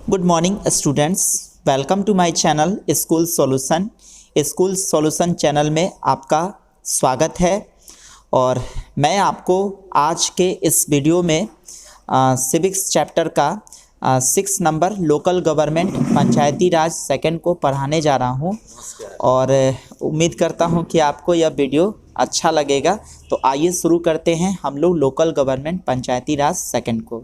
Good morning students, welcome to my channel school solution. School solution channel में आपका स्वागत है और मैं आपको आज के इस वीडियो में सिविक्स चैप्टर का 6 number local government Panchayati Raj second को पढ़ाने जा रहा हूं और उम्मीद करता हूं कि आपको यह वीडियो अच्छा लगेगा। तो आइए शुरू करते हैं हम लोग local government Panchayati Raj second को।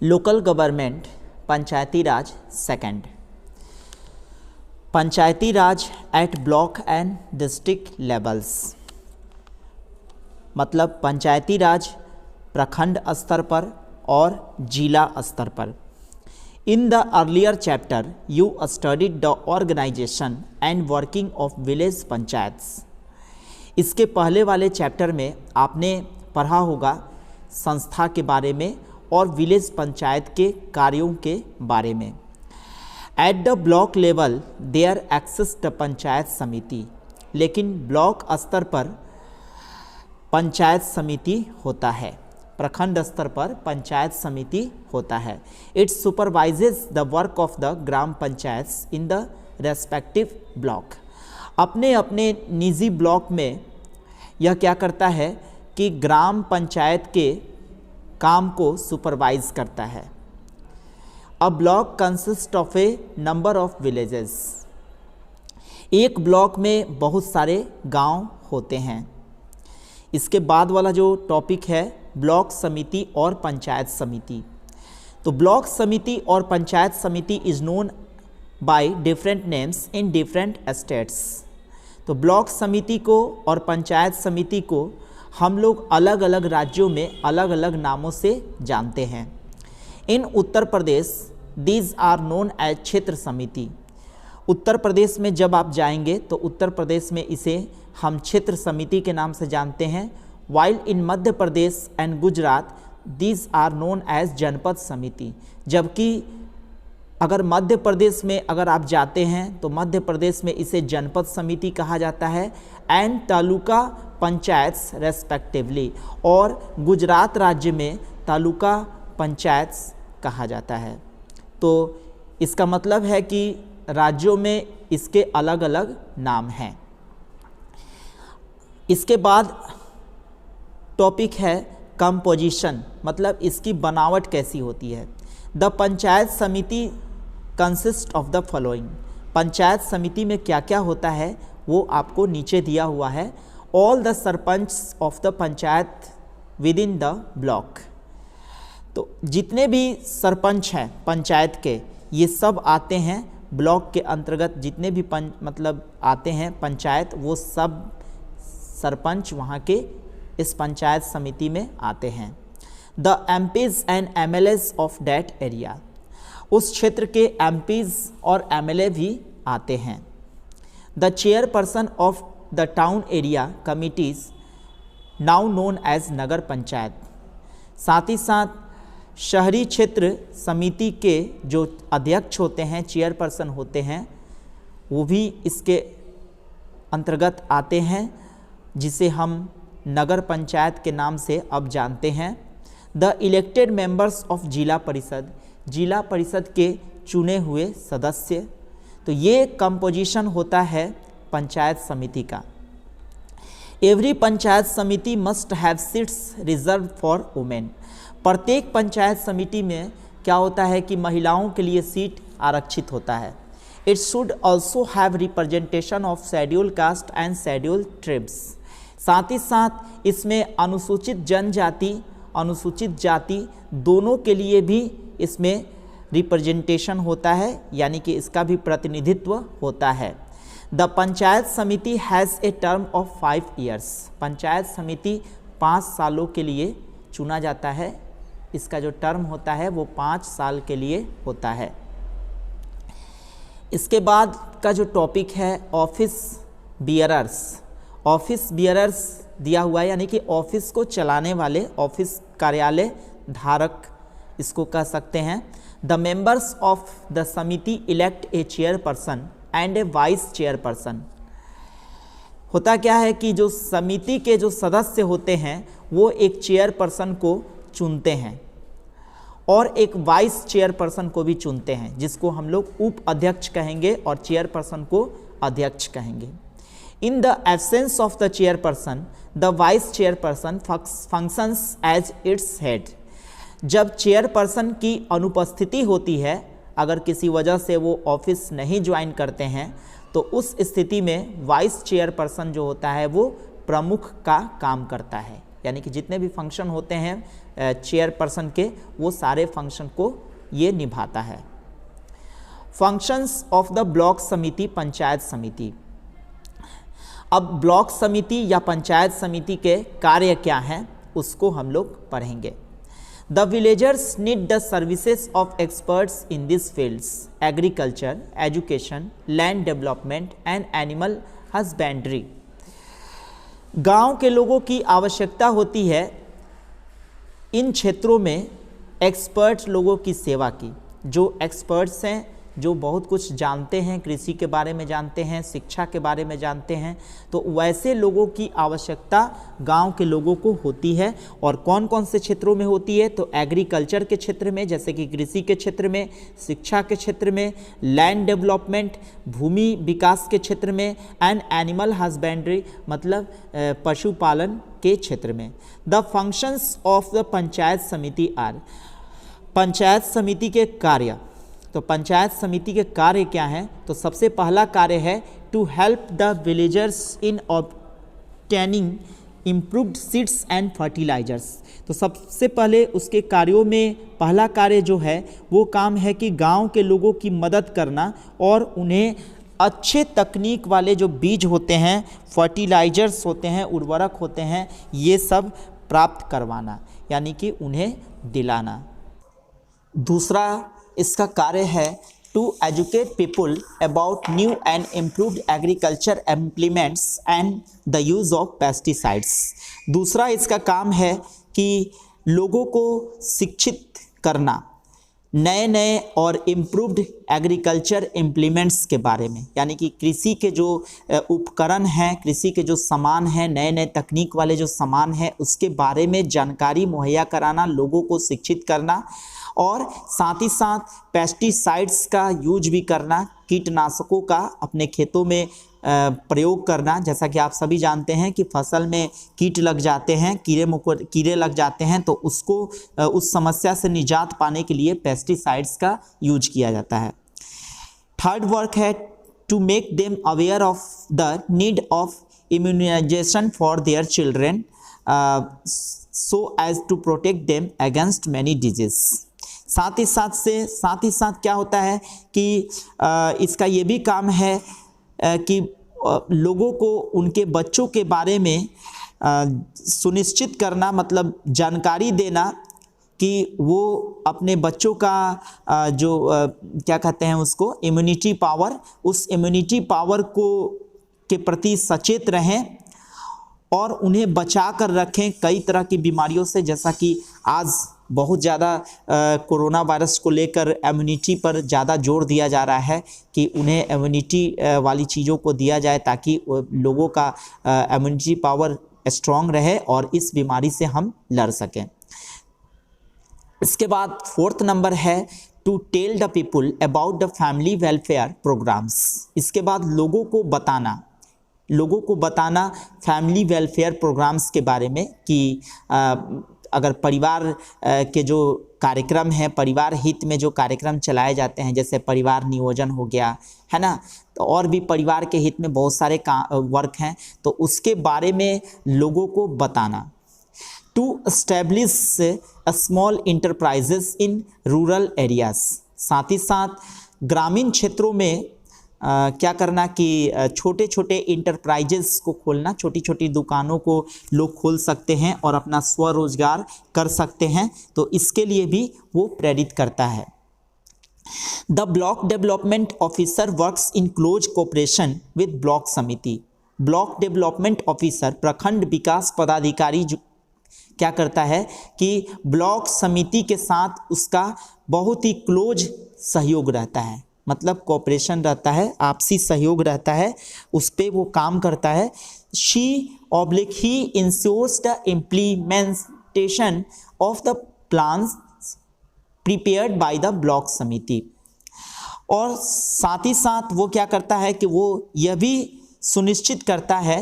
Local government Panchayati Raj second. Panchayati Raj at block and district levels, मतलब पंचायती राज प्रखंड स्तर पर और जिला स्तर पर। In the earlier chapter you studied the organisation and working of village panchayats. इसके पहले वाले चैप्टर में आपने पढ़ा होगा संस्था के बारे में और विलेज पंचायत के कार्यों के बारे में। At the block level there exist Panchayat Samiti, लेकिन ब्लॉक स्तर पर पंचायत समिति होता है, प्रखंड स्तर पर पंचायत समिति होता है। It supervises the work of the gram panchayats in the respective block. अपने अपने निजी ब्लॉक में यह क्या करता है कि ग्राम पंचायत के काम को सुपरवाइज करता है। A block consist of A number of villages. एक ब्लॉक में बहुत सारे गांव होते हैं। इसके बाद वाला जो टॉपिक है ब्लॉक समिति और पंचायत समिति। तो ब्लॉक समिति और पंचायत समिति is known by different names in different states. तो ब्लॉक समिति को और पंचायत समिति को हम लोग अलग अलग राज्यों में अलग अलग नामों से जानते हैं। इन Uttar Pradesh these are known as क्षेत्र समिति। उत्तर प्रदेश में जब आप जाएंगे तो उत्तर प्रदेश में इसे हम क्षेत्र समिति के नाम से जानते हैं। While in Madhya Pradesh and Gujarat these are known as Janpad Samiti. जबकि अगर मध्य प्रदेश में अगर आप जाते हैं तो मध्य प्रदेश में इसे जनपद समिति कहा जाता है एंड तालुका पंचायत्स रेस्पेक्टिवली, और गुजरात राज्य में तालुका पंचायत्स कहा जाता है। तो इसका मतलब है कि राज्यों में इसके अलग अलग नाम हैं। इसके बाद टॉपिक है कंपोजिशन, मतलब इसकी बनावट कैसी होती है। द पंचायत समिति consist of the following. Panchayat समिति में क्या क्या होता है वो आपको नीचे दिया हुआ है। All the sarpanch of the panchayat with in the block. तो जितने भी सरपंच हैं पंचायत के ये सब आते हैं ब्लॉक के अंतर्गत। जितने भी मतलब आते हैं पंचायत, वो सब सरपंच वहाँ के इस पंचायत समिति में आते हैं। The MPs and MLAs of that area. उस क्षेत्र के एमपीज और एमएलए भी आते हैं। The chairperson of the town area committees now known as Nagar Panchayat. साथ ही साथ शहरी क्षेत्र समिति के जो अध्यक्ष होते हैं, चेयरपर्सन होते हैं, वो भी इसके अंतर्गत आते हैं, जिसे हम नगर पंचायत के नाम से अब जानते हैं। द इलेक्टेड मेंबर्स ऑफ जिला परिषद। जिला परिषद के चुने हुए सदस्य। तो ये कंपोजिशन होता है पंचायत समिति का। एवरी पंचायत समिति must have seats reserve for women. प्रत्येक पंचायत समिति में क्या होता है कि महिलाओं के लिए सीट आरक्षित होता है। It should also have representation of schedule caste and schedule tribes. साथ ही साथ इसमें अनुसूचित जनजाति अनुसूचित जाति दोनों के लिए भी इसमें रिप्रेजेंटेशन होता है, यानी कि इसका भी प्रतिनिधित्व होता है। द पंचायत समिति has a term of 5 years. Panchayat समिति 5 सालों के लिए चुना जाता है। इसका जो टर्म होता है वो 5 साल के लिए होता है। इसके बाद का जो टॉपिक है ऑफिस बियरर्स। ऑफिस बियरर्स दिया हुआ है, यानी कि ऑफिस को चलाने वाले, ऑफिस कार्यालय धारक इसको कह सकते हैं। द मेंबर्स ऑफ द समिति elect A chairperson and A vice chairperson. होता क्या है कि जो समिति के जो सदस्य होते हैं वो एक चेयरपर्सन को चुनते हैं और एक वाइस चेयरपर्सन को भी चुनते हैं, जिसको हम लोग उप अध्यक्ष कहेंगे और चेयरपर्सन को अध्यक्ष कहेंगे। In the absence of the chairperson the vice chairperson functions as its head. जब चेयरपर्सन की अनुपस्थिति होती है, अगर किसी वजह से वो ऑफिस नहीं ज्वाइन करते हैं, तो उस स्थिति में वाइस चेयरपर्सन जो होता है वो प्रमुख का काम करता है, यानी कि जितने भी फंक्शन होते हैं चेयरपर्सन के, वो सारे फंक्शन को ये निभाता है। फंक्शंस ऑफ द ब्लॉक समिति, पंचायत समिति। अब ब्लॉक समिति या पंचायत समिति के कार्य क्या हैं उसको हम लोग पढ़ेंगे। The villagers need the services of experts in this fields, agriculture, education, land development and animal husbandry. गांव के लोगों की आवश्यकता होती है इन क्षेत्रों में एक्सपर्ट लोगों की सेवा की, जो एक्सपर्ट्स हैं, जो बहुत कुछ जानते हैं, कृषि के बारे में जानते हैं, शिक्षा के बारे में जानते हैं, तो वैसे लोगों की आवश्यकता गांव के लोगों को होती है। और कौन कौन से क्षेत्रों में होती है, तो एग्रीकल्चर के क्षेत्र में, जैसे कि कृषि के क्षेत्र में, शिक्षा के क्षेत्र में, लैंड डेवलपमेंट, भूमि विकास के क्षेत्र में, एंड एनिमल हस्बेंड्री मतलब पशुपालन के क्षेत्र में। The functions of the panchayat Samiti are. Panchayat समिति के कार्य, तो पंचायत समिति के कार्य क्या हैं, तो सबसे पहला कार्य है to help the villagers in obtaining improved seeds and fertilisers. तो सबसे पहले उसके कार्यों में पहला कार्य जो है वो काम है कि गांव के लोगों की मदद करना और उन्हें अच्छे तकनीक वाले जो बीज होते हैं, फर्टिलाइजर्स होते हैं, उर्वरक होते हैं, ये सब प्राप्त करवाना, यानी कि उन्हें दिलाना। दूसरा इसका कार्य है to educate people about new and improved agriculture implements and the use of pesticides. दूसरा इसका काम है कि लोगों को शिक्षित करना नए नए और इम्प्रूव्ड एग्रीकल्चर इम्प्लीमेंट्स के बारे में, यानी कि कृषि के जो उपकरण हैं, कृषि के जो सामान हैं, नए नए तकनीक वाले जो सामान हैं, उसके बारे में जानकारी मुहैया कराना, लोगों को शिक्षित करना, और साथ ही साथ पेस्टिसाइड्स का यूज भी करना, कीटनाशकों का अपने खेतों में प्रयोग करना। जैसा कि आप सभी जानते हैं कि फसल में कीट लग जाते हैं, कीड़े लग जाते हैं, तो उसको उस समस्या से निजात पाने के लिए पेस्टिसाइड्स का यूज किया जाता है। थर्ड वर्क है to make them aware of the need of immunisation for their children so as to protect them against many disease. साथ ही साथ क्या होता है कि इसका ये भी काम है कि लोगों को उनके बच्चों के बारे में सुनिश्चित करना, मतलब जानकारी देना कि वो अपने बच्चों का जो क्या कहते हैं उसको, इम्यूनिटी पावर, उस इम्यूनिटी पावर को के प्रति सचेत रहें और उन्हें बचा कर रखें कई तरह की बीमारियों से। जैसा कि आज बहुत ज़्यादा कोरोना वायरस को लेकर इम्यूनिटी पर ज़्यादा जोर दिया जा रहा है कि उन्हें इम्यूनिटी वाली चीज़ों को दिया जाए ताकि लोगों का इम्यूनिटी पावर स्ट्रॉन्ग रहे और इस बीमारी से हम लड़ सकें। इसके बाद फोर्थ नंबर है to tell the people about the family welfare programmes. इसके बाद लोगों को बताना फैमिली वेलफेयर प्रोग्राम्स के बारे में कि अगर परिवार के जो कार्यक्रम हैं, परिवार हित में जो कार्यक्रम चलाए जाते हैं, जैसे परिवार नियोजन हो गया है ना, तो और भी परिवार के हित में बहुत सारे वर्क हैं, तो उसके बारे में लोगों को बताना। To establish small enterprises in rural areas. साथ ही साथ ग्रामीण क्षेत्रों में क्या करना कि छोटे छोटे इंटरप्राइजेस को खोलना, छोटी छोटी दुकानों को लोग खोल सकते हैं और अपना स्वरोजगार कर सकते हैं, तो इसके लिए भी वो प्रेरित करता है। The block development officer works in close cooperation with block समिति। ब्लॉक डेवलपमेंट ऑफिसर, प्रखंड विकास पदाधिकारी जो क्या करता है कि ब्लॉक समिति के साथ उसका बहुत ही क्लोज सहयोग रहता है, मतलब कोऑपरेशन रहता है, आपसी सहयोग रहता है, उस पर वो काम करता है। he ensures the implementation of the plans prepared by the block समिति। और साथ ही साथ वो क्या करता है कि वो यह भी सुनिश्चित करता है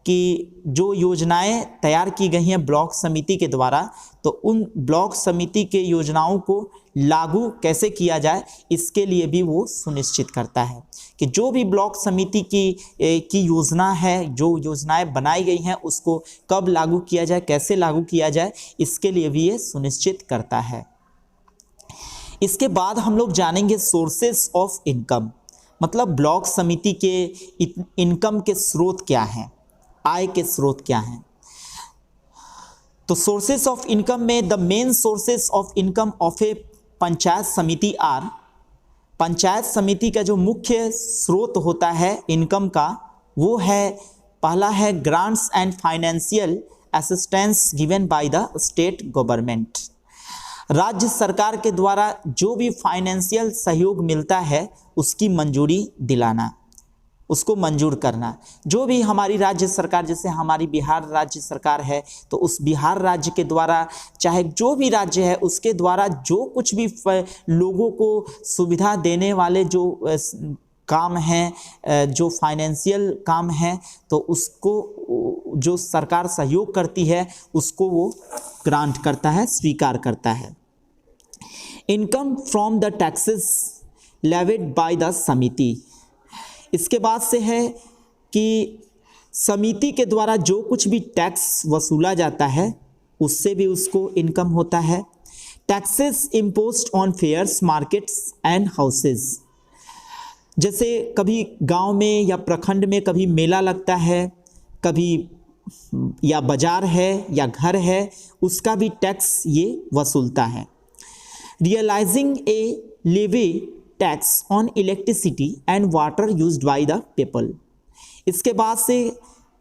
कि जो योजनाएं तैयार की गई हैं ब्लॉक समिति के द्वारा, तो उन ब्लॉक समिति के योजनाओं को लागू कैसे किया जाए, इसके लिए भी वो सुनिश्चित करता है कि जो भी ब्लॉक समिति की योजना है, जो योजनाएं बनाई गई हैं, उसको कब लागू किया जाए, कैसे लागू किया जाए, इसके लिए भी ये सुनिश्चित करता है। इसके बाद हम लोग जानेंगे सोर्सेस ऑफ इनकम, मतलब ब्लॉक समिति के इनकम के स्रोत क्या हैं, आय के स्रोत क्या हैं। तो सोर्सेस ऑफ इनकम में the main sources of income of a Panchayat Samiti are, panchayat समिति का जो मुख्य स्रोत होता है इनकम का, वो है, पहला है grants and financial assistance given by the state government, राज्य सरकार के द्वारा जो भी फाइनेंशियल सहयोग मिलता है उसकी मंजूरी दिलाना, उसको मंजूर करना। जो भी हमारी राज्य सरकार, जैसे हमारी बिहार राज्य सरकार है, तो उस बिहार राज्य के द्वारा, चाहे जो भी राज्य है उसके द्वारा जो कुछ भी लोगों को सुविधा देने वाले जो काम हैं, जो फाइनेंशियल काम हैं, तो उसको जो सरकार सहयोग करती है उसको वो ग्रांट करता है, स्वीकार करता है। Income from the taxes levied by the समिति, इसके बाद से है कि समिति के द्वारा जो कुछ भी टैक्स वसूला जाता है उससे भी उसको इनकम होता है। Taxes imposed on fairs, markets and houses, जैसे कभी गांव में या प्रखंड में कभी मेला लगता है, कभी या बाजार है या घर है, उसका भी टैक्स ये वसूलता है। Realising a levy tax on electricity and water used by the people, इसके बाद से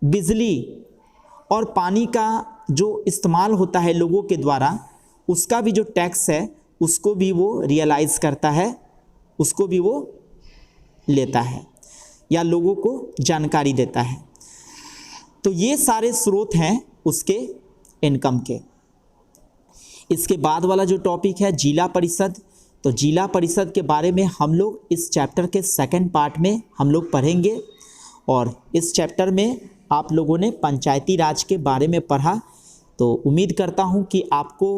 बिजली और पानी का जो इस्तेमाल होता है लोगों के द्वारा, उसका भी जो टैक्स है उसको भी वो रियलाइज़ करता है, उसको भी वो लेता है या लोगों को जानकारी देता है। तो ये सारे स्रोत हैं उसके इनकम के। इसके बाद वाला जो टॉपिक है जिला परिषद, तो जिला परिषद के बारे में हम लोग इस चैप्टर के सेकंड पार्ट में हम लोग पढ़ेंगे। और इस चैप्टर में आप लोगों ने पंचायती राज के बारे में पढ़ा, तो उम्मीद करता हूं कि आपको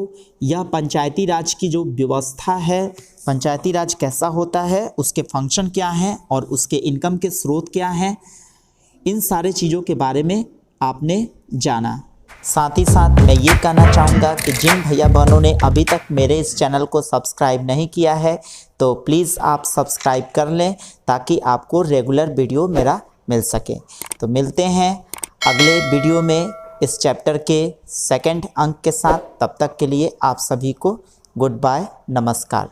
यह पंचायती राज की जो व्यवस्था है, पंचायती राज कैसा होता है, उसके फंक्शन क्या हैं और उसके इनकम के स्रोत क्या हैं, इन सारे चीज़ों के बारे में आपने जाना। साथ ही साथ मैं ये कहना चाहूँगा कि जिन भैया बहनों ने अभी तक मेरे इस चैनल को सब्सक्राइब नहीं किया है, तो प्लीज़ आप सब्सक्राइब कर लें ताकि आपको रेगुलर वीडियो मेरा मिल सके। तो मिलते हैं अगले वीडियो में इस चैप्टर के सेकंड अंक के साथ। तब तक के लिए आप सभी को गुड बाय, नमस्कार।